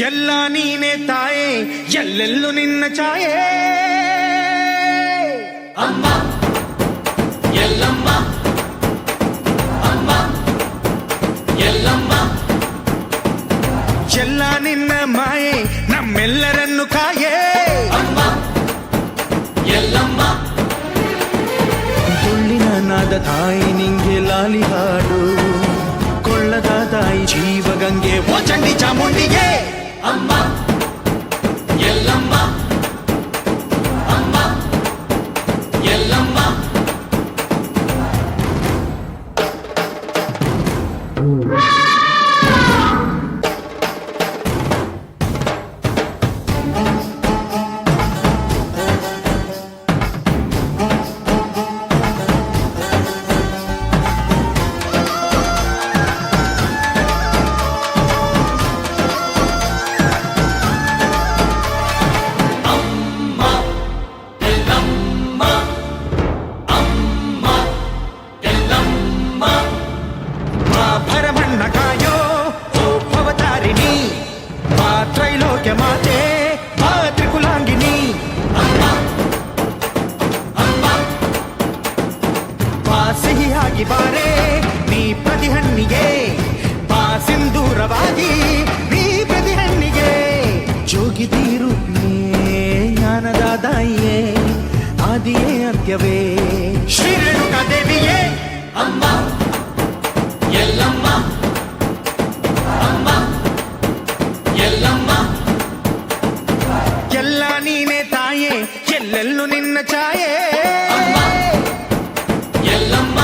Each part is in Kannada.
ಎಲ್ಲ ನೀನೆ ತಾಯೇ ಎಲ್ಲೆಲ್ಲೂ ನಿನ್ನ ಛಾಯೆ ಅಮ್ಮ ಎಲ್ಲಮ್ಮ ಅಮ್ಮ ಎಲ್ಲಮ್ಮ ಎಲ್ಲ ನಿನ್ನ ಮಾಯೆ ನಮ್ಮೆಲ್ಲರನ್ನು ಕಾಯೇ ಅಮ್ಮ ಎಲ್ಲಮ್ಮ ತುಳ್ಳಿನ ನಾದ ತಾಯಿ ನಿಂಗೆ ಲಾಲಿ ಹಾಡು ಕೊಳ್ಳದ ತಾಯಿ ಜೀವಗಂಗೆ ಓ ಚಂಡಿ ಚಾಮುಂಡಿಗೆ ಅಮ್ಮ ಎಲ್ಲಮ್ಮ ಅಮ್ಮ ಎಲ್ಲಮ್ಮ ಭರಮಣ್ಣ ಕಾಯೋ ಓ ಭವತಾರಿಣಿ ಬಾ ತ್ರೈಲೋಕ್ಯ ಮಾತೆ ಬಾ ತ್ರಿಕುಲಾಂಗಿನಿ ಬಾ ಸಿಹಿಯಾಗಿ ಬಾರೆ ನೀ ಪ್ರತಿಹಣ್ಣಿಗೆ ಬಾ ಸಿಂಧೂರವಾಗಿ ನೀ ಪ್ರತಿಹಣ್ಣಿಗೆ ಜೋಗಿದೀರು ಜ್ಞಾನದ ದಾಯಿಯೇ ಆದಿಯೇ ಅಂತ್ಯವೇ ಶ್ರೀ ರೇಣುಕಾ ದೇವಿಯೇ ಅಮ್ಮ ಎಲ್ಲಮ್ಮ ಅಮ್ಮ ಎಲ್ಲಮ್ಮ ಎಲ್ಲ ನೀನೆ ತಾಯೇ ಎಲ್ಲೆಲ್ಲೂ ನಿನ್ನ ಛಾಯೆ ಅಮ್ಮ ಎಲ್ಲಮ್ಮ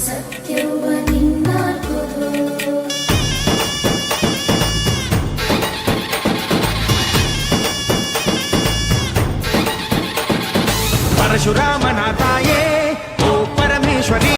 ಸತ್ಯವ ನಿನ್ನಾಲ್ಕುದು ಪರಶುರಾಮನ ತಾಯೇ